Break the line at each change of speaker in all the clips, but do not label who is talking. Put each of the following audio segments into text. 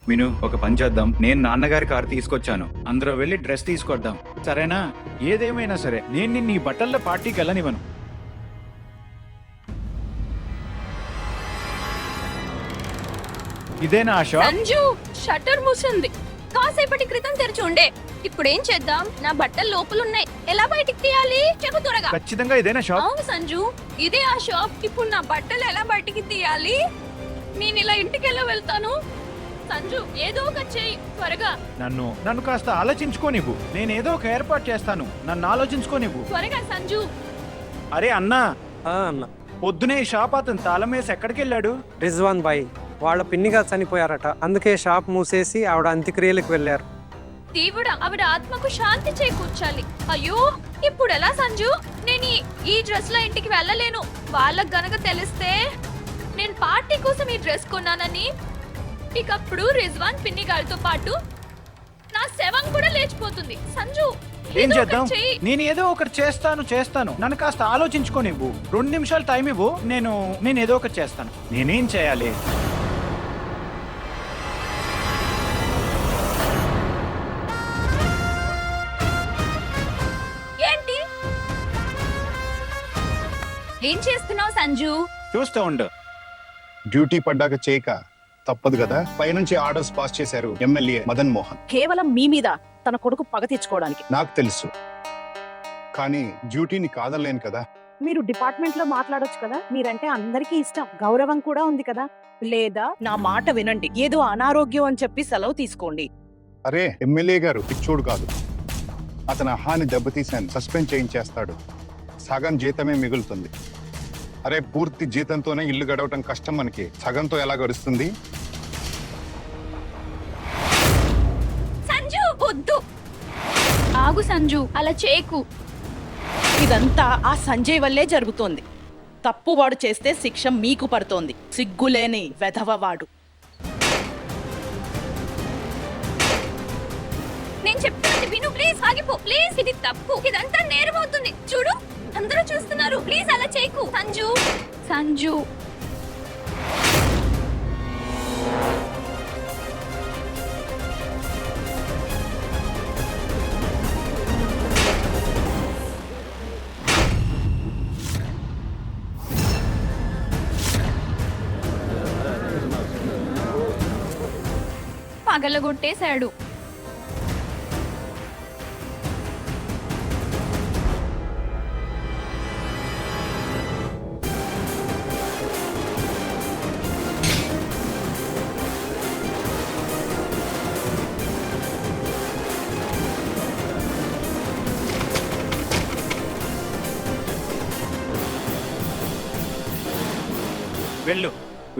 విను, ఒక పని చేద్దాం. నేను నాన్నగారి కారు తీసుకొచ్చాను, అందరూ వెళ్ళి డ్రెస్ తీసుకొద్దాం, సరేనా? ఏదేమైనా సరే నేను నిన్ను ఈ బట్టల్లో పార్టీకి వెళ్ళనివ్వను. ఇదేనా ఆ షాప్?
సంజు, షట్టర్ మూసింది. కాసేపటి క్రితం తెరిచి ఉండే. ఇప్పుడేం చేద్దాం? నా బట్టలు లోపలున్నాయి, ఎలా బయటికి తీయాలి చెప్పు త్వరగా.
ఖచ్చితంగా ఇదేనా షాప్?
అవును సంజు, ఇదే ఆ షాప్. ఇప్పుడు నా బట్టలు ఎలా బయటికి తీయాలి? నేను ఇలా ఇంటికి ఎలా వెళ్తాను? సంజు, ఏదో ఒక చెయ్యి త్వరగా.
నన్ను కాస్త ఆలోచించుకోనివ్వు, నేనేదో ఒక ఏర్పాటు చేస్తాను, నన్ను ఆలోచించుకోనివ్వు.
త్వరగా సంజు.
అరే అన్నా,
అన్న
పొద్దునే ఈ షాప్ అతను తాళం వేసి ఎక్కడికి వెళ్ళాడు?
రిజ్వాన్ బాయ్ వాళ్ళ పిన్నిగా చనిపోయారట, అందుకే షాప్ మూసేసి ఆవిడ అంత్యక్రియలకు వెళ్ళారు.
దేవుడా, ఆవిడ ఆత్మకు శాంతి చేకూర్చాలి. అయ్యో, ఇప్పుడు ఎలా సంజు? నేను ఈ డ్రెస్ లో ఇంటికి వెళ్ళలేను. వాళ్ళకు గనక తెలిస్తే నేను పార్టీ కోసం ఈ డ్రెస్ కొన్నానని, ఇకప్పుడు రిజ్వాన్ పిన్ని గారితో పాటు నా శవం కూడా లేచిపోతుంది. సంజు,
ఏం
ఏదో
చేద్దాం?
ఒకటి చెయ్యి.
నేను ఏదో ఒకటి చేస్తాను, నన్ను కాస్త ఆలోచించుకోనివ్వు. 2 నిమిషాలు టైం ఇవ్వు, నేను ఏదో ఒకటి చేస్తాను. నేనేం చేయాలి?
ఏంటి? ఏం చేస్తున్నావు సంజు?
చూస్తూ ఉండు.
డ్యూటీ పడ్డాక చేయక తప్పదు కదా. పైనుంచి ఆర్డర్స్ పాస్ చేశారు ఎమ్మెల్యే మదన్ మోహన్.
కేవలం మీ మీద తన కొడుకు పగ తెచ్చుకోవడానికి.
నాకు తెలుసు, కానీ డ్యూటీని కాదలేను కదా.
మీరు డిపార్ట్మెంట్ లో మాట్లాడొచ్చు కదా. మీరంటే అందరికీ ఇష్టం, గౌరవం కూడా ఉంది కదా. లేదా నా మాట వినండి, ఏదో అనారోగ్యం అని చెప్పి సెలవు తీసుకోండి.
అరే, ఎమ్మెల్యే గారు పిచ్చోడు కాదు. అతని అహాన్ని దెబ్బతీశాను, సస్పెండ్ చేయించేస్తాడు. సగం జీతమే మిగులుతుంది. అరే, పూర్తి జీతంతోనే ఇల్లు గడవటం కష్టం మనకి, సగంతో ఎలా గడుస్తుంది?
సంజు, వద్దు. ఆగు సంజు, అలా చేయకు.
ఇదంతా ఆ సంజయ్ వల్లే జరుగుతోంది. తప్పువాడు చేస్తే శిక్ష మీకు పడుతోంది. సిగ్గులేని వెధవవాడు.
నేను చెప్తాను విను, ప్లీజ్ ఆగిపో. ప్లీజ్, ఇది తప్పు. ఇదంతా నేరం అవుతుంది. చూడు, అందరూ చూస్తున్నారు. ప్లీజ్ అలా చేయకు సంజు. సంజు, పగలగొట్టేశాడు.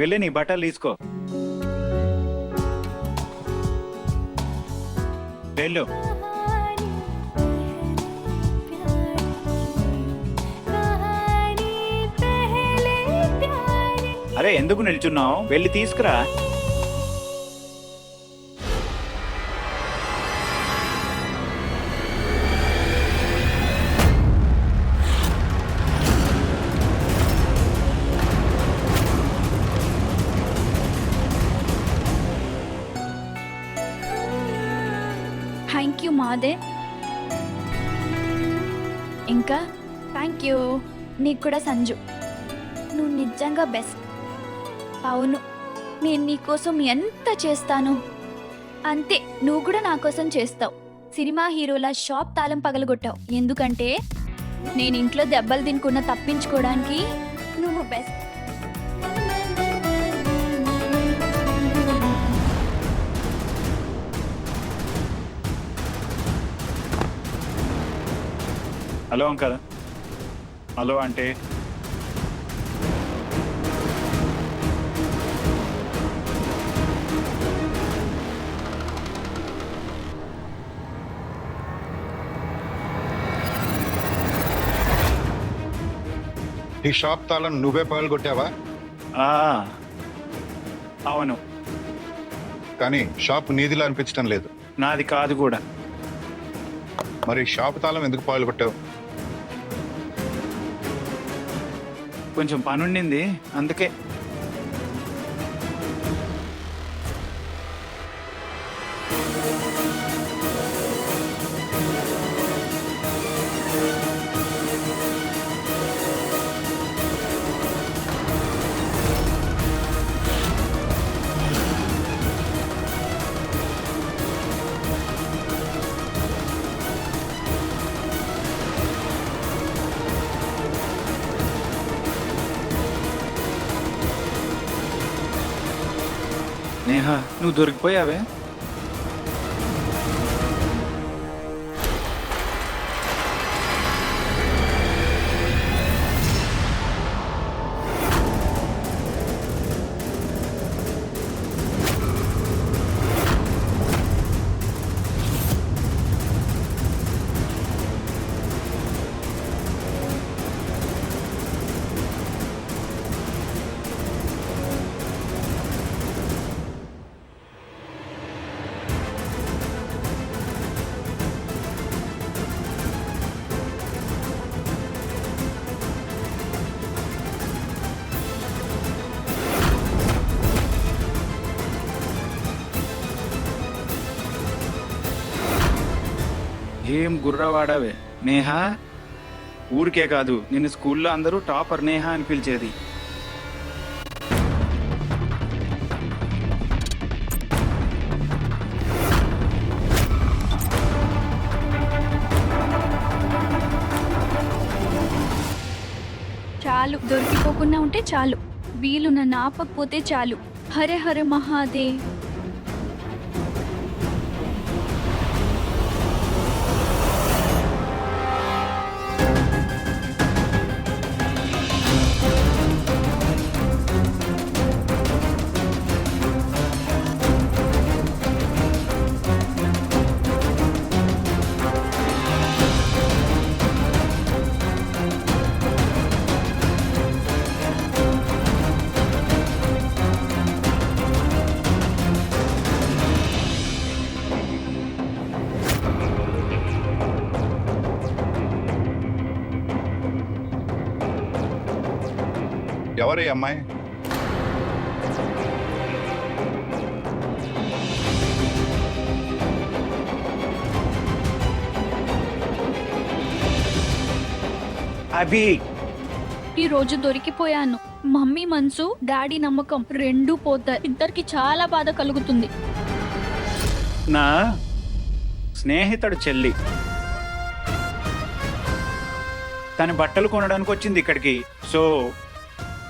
వెళ్ళి నీ బట్టలు తీసుకో. వెళ్ళు. అరే, ఎందుకు నిల్చున్నావు? వెళ్ళి తీసుకురా.
థ్యాంక్ యూ మాదే. ఇంకా థ్యాంక్ యూ నీకు కూడా సంజు. నువ్వు నిజంగా బెస్ట్. అవును, నేను నీకోసం ఎంత చేస్తాను అంతే నువ్వు కూడా నా కోసం చేస్తావు. సినిమా హీరోల షాప్ తాళం పగలగొట్టావు. ఎందుకంటే నేను ఇంట్లో దెబ్బలు తినకుండా తప్పించుకోవడానికి నువ్వు బెస్ట్.
Hello uncle. హలో అంటే
ఈ షాప్ తాళం నువ్వే పగలగొట్టావా?
అవును,
కానీ షాప్ నీదిలా అనిపించడం లేదు.
నాది కాదు కూడా.
మరి షాప్ తాళం ఎందుకు పగలగొట్టావు?
కొంచెం పనుండింది, అందుకే. నేహా నువ్వు దొరికిపోయావే. ఏం గుర్రవాడావే నేహా. ఊరికే కాదు, నిన్ను స్కూల్లో అందరూ టాపర్ నేహా అని పిలిచేది.
చాలు, దొరికిపోకుండా ఉంటే చాలు. వీలు నన్ను ఆపకపోతే చాలు. హరే హరే మహాదేవ్.
ఎవరి అమ్మాయి?
అభి,
ఈ రోజు దొరికిపోయాను. మమ్మీ మనసు, డాడీ నమ్మకం రెండూ పోతాయి. ఇద్దరికి చాలా బాధ కలుగుతుంది.
నా స్నేహితుడు చెల్లి తన బట్టలు కొనడానికి వచ్చింది ఇక్కడికి. సో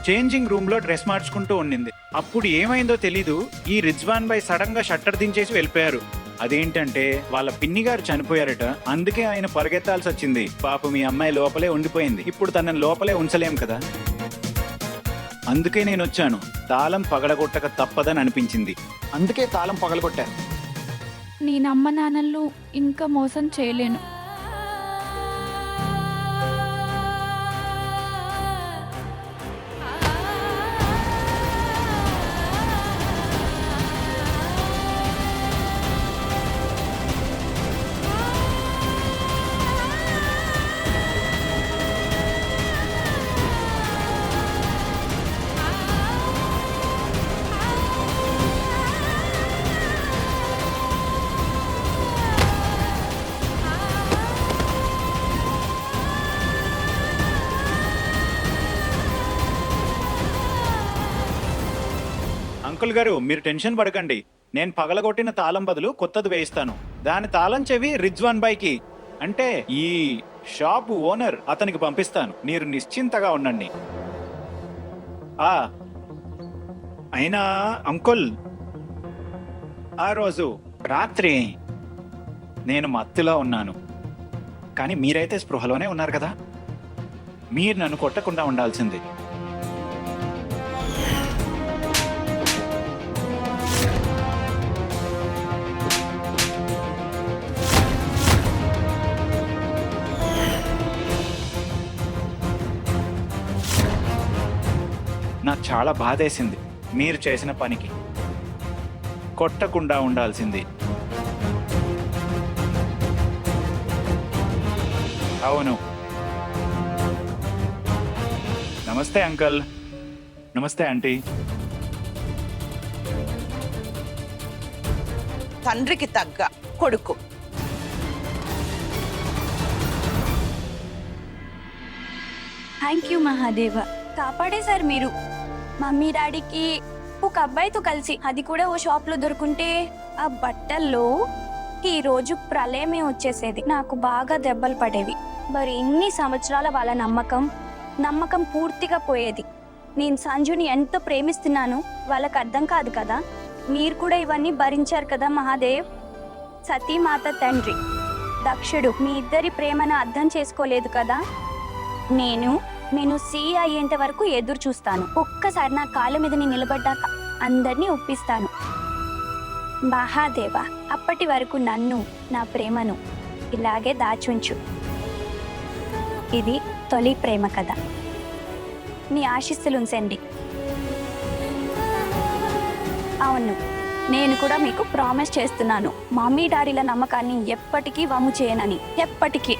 చేంజింగ్ రూమ్ లో డ్రెస్ మార్చుకుంటూ ఉండింది. అప్పుడు ఏమైందో తెలీదు, ఈ రిజ్వాన్ బాయ్ సడన్ గా షట్టర్ దించేసి వెళ్ళిపోయారు. అదేంటంటే వాళ్ళ పిన్ని గారు చనిపోయారట, అందుకే ఆయన పరిగెత్తాల్సి వచ్చింది. పాపం మీ అమ్మాయి లోపలే ఉండిపోయింది. ఇప్పుడు తనని లోపలే ఉంచలేం కదా, అందుకే నేను వచ్చాను. తాళం పగలగొట్టక తప్పదని అనిపించింది, అందుకే తాళం పగలగొట్టాను.
నేను అమ్మ నాన్నలు ఇంకా మోసం చేయలేను.
అంకుల్ గారు, మీరు టెన్షన్ పడకండి. నేను పగలగొట్టిన తాళం బదులు కొత్తది వేయిస్తాను. దాని తాళం చెవి రిజ్వాన్ బాయ్కి, అంటే ఈ షాప్ ఓనర్, అతనికి పంపిస్తాను. మీరు నిశ్చింతగా ఉండండి. అయినా అంకుల్, ఆ రోజు రాత్రి నేను మత్తులో ఉన్నాను, కానీ మీరైతే స్పృహలోనే ఉన్నారు కదా. మీరు నన్ను కొట్టకుండా ఉండాల్సింది. నాకు చాలా బాధేసింది మీరు చేసిన పనికి. కొట్టకుండా ఉండాల్సింది. అవును. నమస్తే అంకల్. నమస్తే ఆంటీ.
తండ్రికి తగ్గ కొడుకు.
థ్యాంక్ యూ మహాదేవ, కాపాడేశారు మీరు. మమ్మీ డాడీకి ఒక అబ్బాయితో కలిసి, అది కూడా ఓ షాప్ లో దొరుకుంటే ఆ బట్టల్లో ఈ రోజు ప్రళయమే వచ్చేసేది. నాకు బాగా దెబ్బలు పడేవి. మరి ఇన్ని సంవత్సరాల వాళ్ళ నమ్మకం పూర్తిగా పోయేది. నేను సంజుని ఎంత ప్రేమిస్తున్నానో వాళ్ళకి అర్థం కాదు కదా. మీరు కూడా ఇవన్నీ భరించారు కదా మహాదేవ్. సతీమాత తండ్రి దక్షుడు మీ ఇద్దరి ప్రేమను అర్థం చేసుకోలేదు కదా. నేను సీఏ అయ్యేంత వరకు ఎదురు చూస్తాను. ఒక్కసారి నా కాళ్ళ మీద నేను నిలబడ్డాక అందరినీ ఒప్పిస్తాను. మహాదేవ, అప్పటి వరకు నన్ను, నా ప్రేమను ఇలాగే దాచుంచు. ఇది తొలి ప్రేమ కథ. నీ ఆశీస్సులు ఉంచండి. అవును, నేను కూడా మీకు ప్రామిస్ చేస్తున్నాను, మమ్మీ డాడీల నమ్మకాన్ని ఎప్పటికీ వమ్ము చేయనని. ఎప్పటికీ.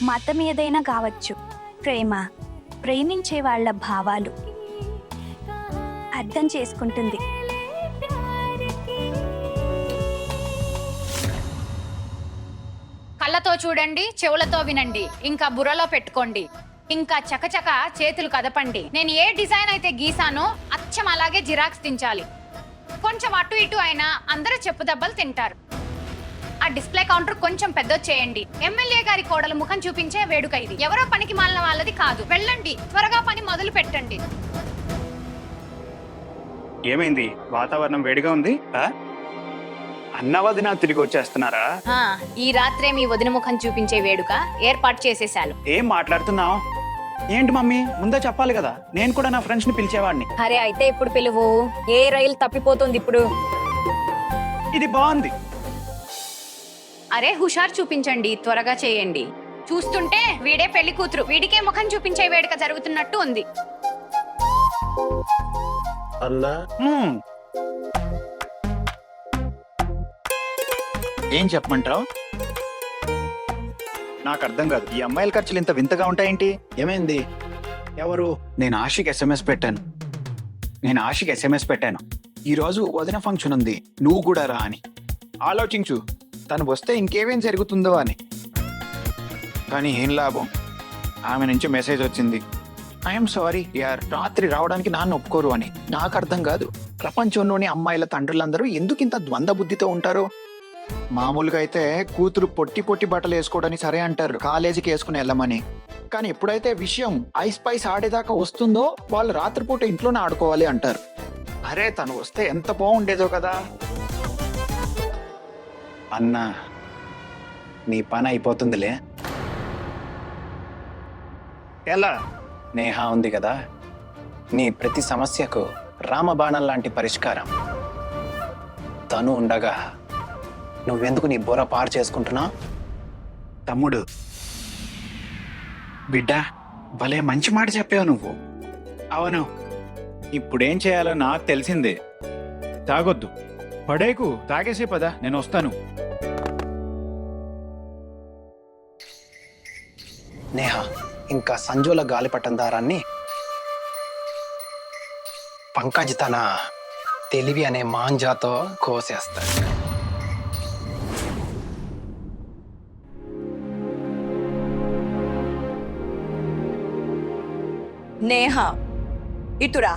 మతం ఏదైనా కావచ్చు, ప్రేమించే వాళ్ళ భావాలు అర్థం చేసుకుంటుంది.
కళ్ళతో చూడండి, చెవులతో వినండి, ఇంకా బుర్రలో పెట్టుకోండి, ఇంకా చకచక చేతులు కదపండి. నేను ఏ డిజైన్ అయితే గీసానో అచ్చం అలాగే జిరాక్స్ తించాలి. కొంచెం అటు ఇటు అయినా అందరూ చెప్పు దెబ్బలు తింటారు. ఆ డిస్ప్లే కౌంటర్ కొంచెం పెద్దది చేయండి. ఎమ్మెల్యే గారి కోడలు ముఖం చూపించే వేడుక ఇది. ఎవరో పనికి మాలిన వాళ్ళది కాదు. వెళ్ళండి, త్వరగా పని మొదలు పెట్టండి.
ఏమైంది? వాతావరణం వేడిగా ఉంది. అన్న వదిన తిరిగి వచ్చేస్తున్నారా?
ఈ రాత్రే మీ వదిన ముఖం చూపించే వేడుక ఏర్పాటు చేసేశాను.
ఏం మాట్లాడుతున్నావు? ఏంటి మమ్మీ, ముందే చెప్పాలి కదా. నేను కూడా నా ఫ్రెండ్స్ ని పిలిచేవాడిని.
అరే అయితే ఇప్పుడు పిలువు. ఏ రైలు తప్పిపోతుంది ఇప్పుడు?
ఇది బాగుంది.
అరే హుషారు చూపించండి, త్వరగా చేయండి. చూస్తుంటే వీడే పెళ్లి కూతురు, వీడికే ముఖం చూపించే వేడుక జరుగుతున్నట్టు ఉంది.
అన్నా,
ఏం చెప్పమంటావు? నాకు అర్థం కాదు, ఈ అమ్మాయిల ఖర్చులు ఇంత వింతగా ఉంటాయేంటి? ఏమైంది? ఎవరు? నేను ఆశకి ఎస్ఎంఎస్ పెట్టాను. ఈరోజు వదిన ఫంక్షన్ ఉంది, నువ్వు కూడా రా అని. ఆలోచించు, తను వస్తే ఇంకేమేం జరుగుతుందో అని. కానీ ఏం లాభం, ఆమె నుంచి మెసేజ్ వచ్చింది, ఐఎమ్ సారీ యార్, రాత్రి రావడానికి నాన్న ఒప్పుకోరు అని. నాకు అర్థం కాదు, ప్రపంచంలోని అమ్మాయిల తండ్రులందరూ ఎందుకు ఇంత ద్వంద్వ బుద్ధితో ఉంటారు? మామూలుగా అయితే కూతురు పొట్టి బట్టలు వేసుకోవడానికి సరే అంటారు, కాలేజీకి వేసుకుని వెళ్ళమని. కానీ ఎప్పుడైతే విషయం ఐస్ పైస్ ఆడేదాకా వస్తుందో వాళ్ళు రాత్రిపూట ఇంట్లోనే ఆడుకోవాలి అంటారు. అరే తను వస్తే ఎంత బాగుండేదో కదా. అన్నా, నీ పని అయిపోతుందిలే. ఎలా? నేహ ఉంది కదా, నీ ప్రతి సమస్యకు రామబాణం లాంటి పరిష్కారం తను ఉండగా నువ్వెందుకు నీ బుర్ర పారు చేసుకుంటున్నా? తమ్ముడు, బిడ్డ, భలే మంచి మాట చెప్పావు నువ్వు. అవును, ఇప్పుడేం చేయాలో నాకు తెలిసిందే. తాగొద్దు, పడేకు, తాగేసే పదా, నేను వస్తాను. నేహ, ఇంకా సంజుల గాలిపటం దారాన్ని పంకజ్ తన తెలివి అనే మాంజాతో కోసేస్తాడు.
నేహ, ఇటురా.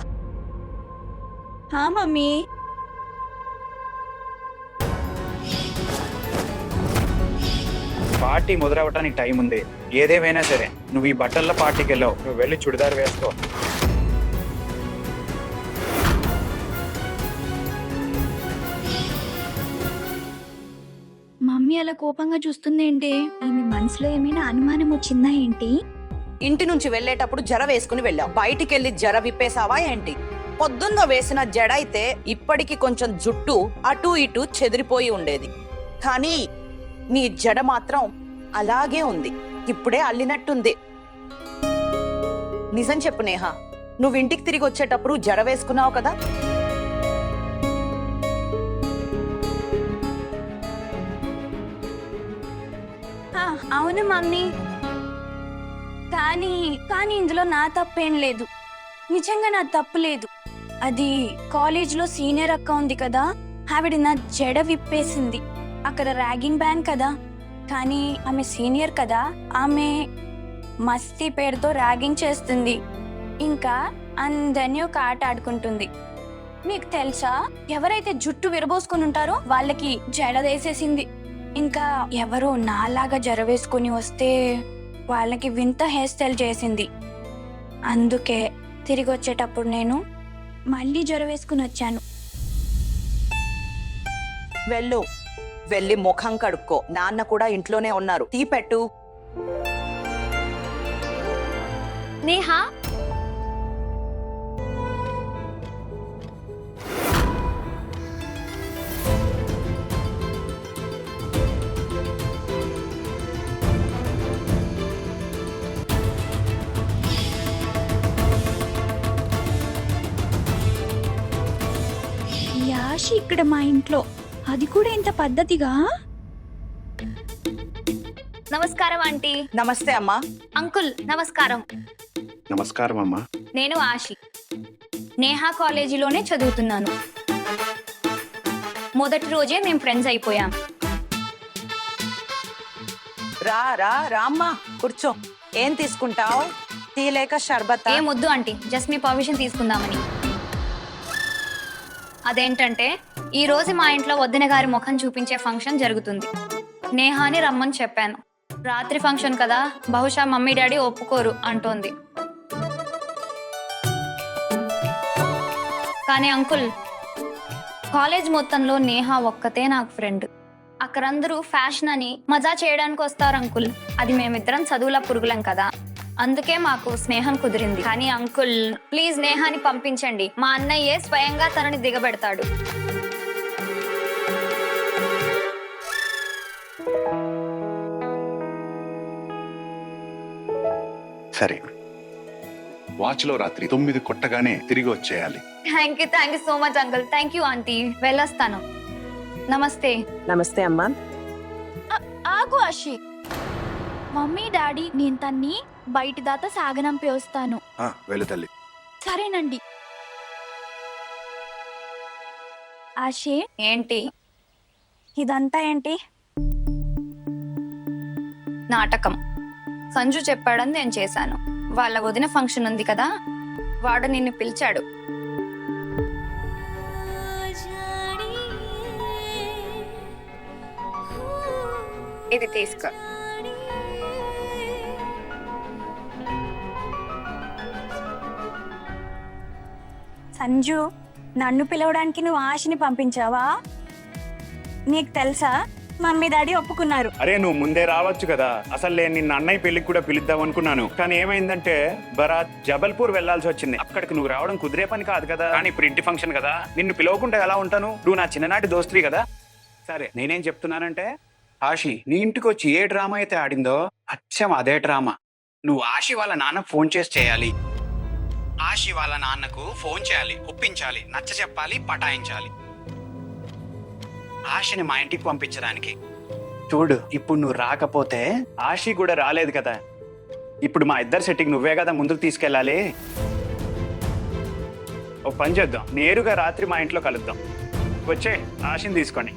హా మమ్మీ.
పార్టీ మొదలవటానికి టైం ఉంది. ఏదేమైనా సరే నువ్వు ఈ బట్టల్లో పార్టీకి వెళ్ళావు, నువ్వు వెళ్ళి చుడిదార్ వేసుకో.
మమ్మీ అలా కోపంగా చూస్తుందేంటి? ఈమె మనసులో ఏమైనా అనుమానం వచ్చిందా ఏంటి?
ఇంటి నుంచి వెళ్ళేటప్పుడు జర వేసుకుని వెళ్ళావు, బయటికి వెళ్ళి జర విప్పేసావా ఏంటి? పొద్దున్న వేసిన జడ అయితే ఇప్పటికి కొంచెం జుట్టు అటు ఇటు చెదిరిపోయి ఉండేది, కానీ నీ జడ మాత్రం అలాగే ఉంది, ఇప్పుడే అల్లినట్టుంది. నిజం చెప్పు నేహ, నువ్వు ఇంటికి తిరిగి వచ్చేటప్పుడు జడ వేసుకున్నావు కదా?
అవును మమ్మీ, కానీ ఇందులో నా తప్పేం లేదు. నిజంగా నా తప్పు లేదు. అది కాలేజ్లో సీనియర్ అక్క ఉంది కదా, ఆవిడ నా జడ విప్పేసింది. అక్కడ ర్యాగింగ్ బ్యాన్ కదా, కానీ ఆమె సీనియర్ కదా, ఆమె మస్తీ పేరుతో ర్యాగింగ్ చేస్తుంది, ఇంకా అందరినీ ఒక ఆట ఆడుకుంటుంది. మీకు తెలుసా ఎవరైతే జుట్టు విరబోసుకుని ఉంటారో వాళ్ళకి జడ వేసేసింది. ఇంకా ఎవరో నాలాగా జడ వేసుకుని వస్తే వాళ్ళకి వింత హెయిర్ స్టైల్ చేసింది. అందుకే తిరిగి వచ్చేటప్పుడు నేను మళ్ళీ జడ వేసుకుని వచ్చాను.
వెళ్ళి ముఖం కడుక్కో. నాన్న కూడా ఇంట్లోనే ఉన్నారు. టీ పెట్టు.
నేహా, యాషి ఇక్కడ మా ఇంట్లో, అది కూడా ఇంత పద్ధతిగా. నమస్కారం ఆంటీ.
నమస్తే అమ్మా.
అంకుల్ నమస్కారం.
నమస్కారం అమ్మా.
నేను ఆషి, నేహా కాలేజీలోనే చదువుతున్నాను. మొదటి రోజే మేము ఫ్రెండ్స్ అయిపోయాం.
రామ్మా కూర్చో. ఏం తీసుకుంటావు? టీ లేక షర్బత్?
ఏం వద్దు ఆంటీ, జస్ట్ మీ పర్మిషన్ తీసుకుందామని. అదేంటంటే ఈ రోజు మా ఇంట్లో వదిన గారి ముఖం చూపించే ఫంక్షన్ జరుగుతుంది. నేహాని రమ్మని చెప్పాను. రాత్రి ఫంక్షన్ కదా, బహుశా మమ్మీ డాడీ ఒప్పుకోరు అంటోంది. కానీ అంకుల్, కాలేజ్ మొత్తంలో నేహా ఒక్కతే నాకు ఫ్రెండ్. అక్కడందరూ ఫ్యాషన్ అని మజా చేయడానికి వస్తారు అంకుల్. అది మేమిద్దరం చదువుల పురుగులం కదా, అందుకే మాకు స్నేహం కుదిరింది. కానీ అంకుల్ ప్లీజ్ నేహాని పంపించండి. మా అన్నయ్యే స్వయంగా తనని దిగబెడతాడు.
సరే, వాచ్లో రాత్రి 9 కొట్టగానే తిరిగి వచ్చేయాలి.
Thank you so much uncle. Thank you aunty. వెళ్ళొస్తాను. నమస్తే.
నమస్తే అమ్మా.
ఆగు ఆషి. మమ్మీ డాడీ నేను తన్ని బయటి దాకా సాగనంపి వస్తాను.
వెళ్ళు తల్లి.
సరేనండి. ఆషి,
ఏంటి
ఇదంతా ఏంటి?
నాటకం? సంజు చెప్పాడని నేను చేశాను. వాళ్ళ వదిన ఫంక్షన్ ఉంది కదా, వాడు నిన్ను పిలిచాడు. ఇది తీసుకో.
సంజు, నన్ను పిలవడానికి నువ్వు ఆశని పంపించావా? నీకు తెలుసా మమ్మీ డాడీ ఒప్పుకున్నారు.
అరే నువ్వు ముందే రావచ్చు కదా. అసలు నేను నిన్న అన్నయ్య పెళ్లికి కూడా పిలుద్దాం అనుకున్నాను. కానీ ఏమైందంటే బరాత్ జబల్పూర్ వెళ్లాల్సి వచ్చింది. అక్కడికి నువ్వు రావడం కుదిరే పని కాదు కదా. కానీ ఇప్పుడు ఇంటి ఫంక్షన్ కదా, నిన్ను పిలవకుండా ఎలా ఉంటాను? నువ్వు నా చిన్ననాటి దోస్త్రి కదా. సరే, నేనేం చెప్తున్నానంటే ఆషి నీ ఇంటికి వచ్చి ఏ డ్రామా అయితే ఆడిందో అచ్చం అదే డ్రామా నువ్వు ఆషి వాళ్ళ నాన్నకు ఫోన్ చేసి చేయాలి. ఆషి వాళ్ళ నాన్నకు ఫోన్ చేయాలి, ఒప్పించాలి, నచ్చ చెప్పాలి, పటాయించాలి ఆషిని మా ఇంటికి పంపించడానికి. చూడు, ఇప్పుడు నువ్వు రాకపోతే ఆషి కూడా రాలేదు కదా. ఇప్పుడు మా ఇద్దరు సెట్టింగ్ నువ్వే కదా ముందుకు తీసుకెళ్ళాలి. ఓ పని చేద్దాం, నేరుగా రాత్రి మా ఇంట్లో కలుద్దాం. వచ్చే ఆషిని తీసుకొని.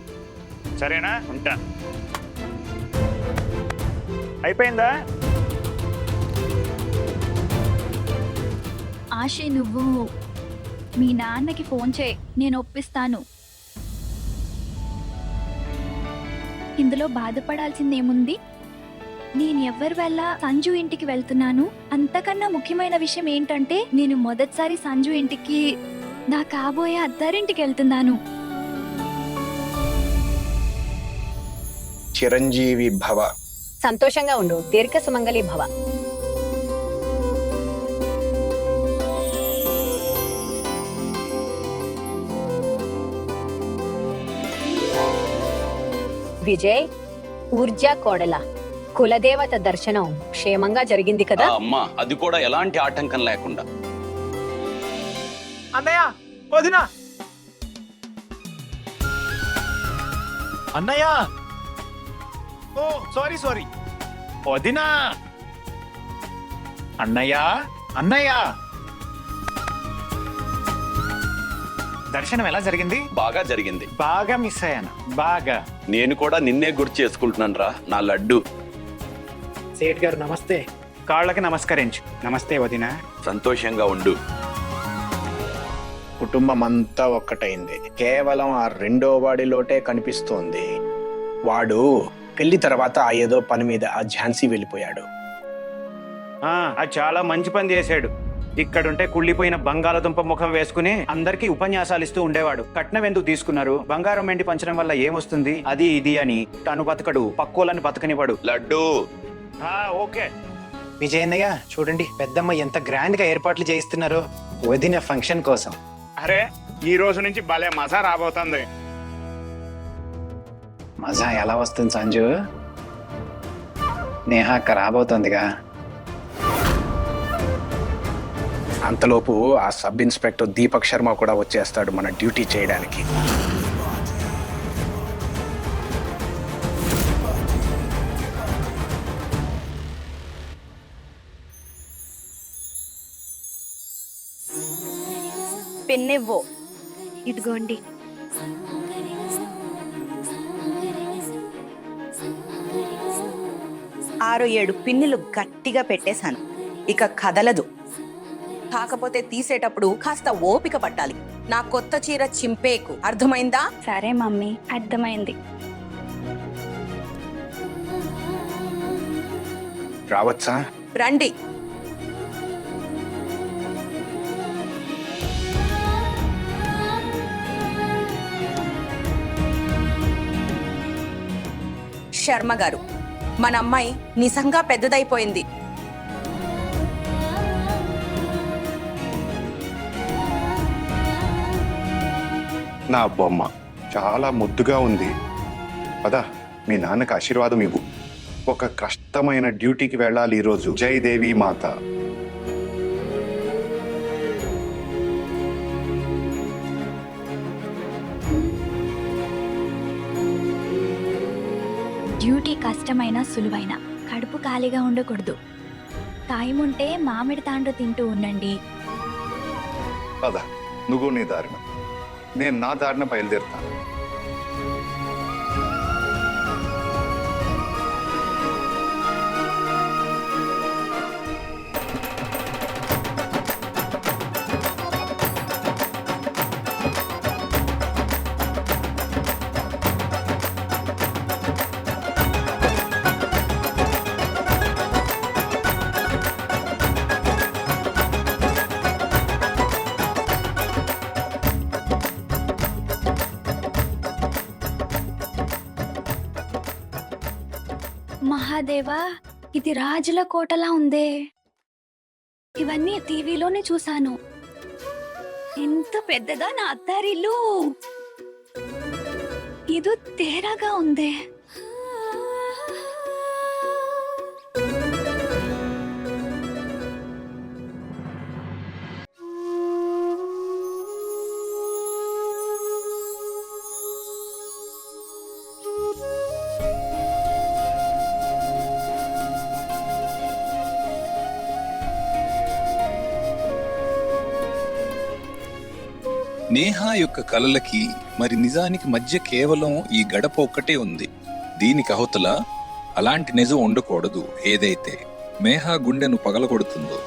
సరేనా? ఉంటా. అయిపోయిందా?
ఆశి, నువ్వు మీ నాన్నకి ఫోన్ చేయి, నేను ఒప్పిస్తాను. ఇందులో బాధపడాల్సిందేముంది? నేను ఎవరి వల్ల సంజు ఇంటికి వెళ్తున్నాను. అంతకన్నా ముఖ్యమైన విషయం ఏంటంటే నేను మొదటిసారి సంజు ఇంటికి, నా కాబోయే అత్తారింటికి వెళ్తున్నాను.
చిరంజీవి భవ.
సంతోషంగా ఉండు. దీర్ఘ సుమంగళి భవ. విజయ్, ఊర్జా కోడల కులదేవత దర్శనం క్షేమంగా జరిగింది కదా?
అమ్మా, అది కూడా ఎలాంటి ఆటంకం లేకుండా.
అన్నయ్య, వదినా, అన్నయ్య. ఓ సారీ.
వదినా, అన్నయ్య, అన్నయ్య. దర్శనం ఎలా జరిగింది?
బాగా జరిగింది.
బాగా మిస్ అయ్యాను, బాగా.
నేను కూడా నిన్నే గుర్తు చేసుకుంటున్నాను రా, నా లడ్డు.
సేట్ గారు నమస్తే.
కాళ్ళకి నమస్కరించు. నమస్తే వదినా.
సంతోషంగా ఉండు.
కుటుంబం అంతా ఒక్కటైంది. కేవలం ఆ రెండో వాడి లోటే కనిపిస్తోంది. వాడు పెళ్లి తర్వాత ఏదో పని మీద ఆ ఝాన్సీ వెళ్ళిపోయాడు.
అది చాలా మంచి పని చేశాడు. ఇక్కడుంటే కుళ్ళిపోయిన బంగాళదుంప ముఖం వేసుకుని అందరికీ ఉపన్యాసాలు ఇస్తూ ఉండేవాడు. కట్నం ఎందుకు తీసుకున్నారు, బంగారం వెండి పంచడం వల్ల ఏమొస్తుంది, అది ఇది అని. తను బతకడు, పక్కోళ్ళని బతకనివాడు.
లడ్డు
ఓకే.
విజయన్నయ్య చూడండి, పెద్దమ్మ ఎంత గ్రాండ్ గా ఏర్పాట్లు చేయిస్తున్నారో వదిన ఫంక్షన్ కోసం.
అరే ఈ రోజు నుంచి భలే మజా రాబోతుంది.
మజా ఎలా వస్తుంది సంజు? నేహ అక్క రాబోతుందిగా. అంతలోపు ఆ సబ్ ఇన్స్పెక్టర్ దీపక్ శర్మ కూడా వచ్చేస్తాడు మన డ్యూటీ చేయడానికి.
పెన్నెవ్వో
ఇదిగోండి.
6-7 పిన్నులు గట్టిగా పెట్టేశాను. ఇక కదలదు. కాకపోతే తీసేటప్పుడు కాస్త ఓపిక పట్టాలి. నా కొత్త చీర చింపేకు, అర్థమైందా?
సరే మమ్మీ, అర్థమైంది.
రావచ్చా?
రండి. శర్మ గారు, మన అమ్మాయి నిజంగా పెద్దదైపోయింది.
నా బొమ్మ చాలా ముద్దుగా ఉంది. పద మీ నాన్నకి ఆశీర్వాదం ఇవ్వు. ఒక కష్టమైన డ్యూటీకి వెళ్ళాలి ఈరోజు. జై దేవి మాత.
డ్యూటీ కష్టమైన సులువైన, కడుపు ఖాళీగా ఉండకూడదు. టైం ఉంటే మామిడి తాండ్రు తింటూ ఉండండి.
పద నువ్వు నీ దారిన, నేను నా దారిన బయలుదేరుతాను.
మహాదేవా, ఇది రాజుల కోటలా ఉందే. ఇవన్నీ టీవీలోనే చూశాను. ఎంత పెద్దదా నా అత్తారిల్లు. ఇది తేడాగా ఉందే.
నేహా యొక్క కలలకి మరి నిజానికి మధ్య కేవలం ఈ గడప ఒక్కటే ఉంది. దీనికి అవతల అలాంటి నిజం ఉండకూడదు. ఏదైతే మేహా గుండెను పగలగొడుతుందో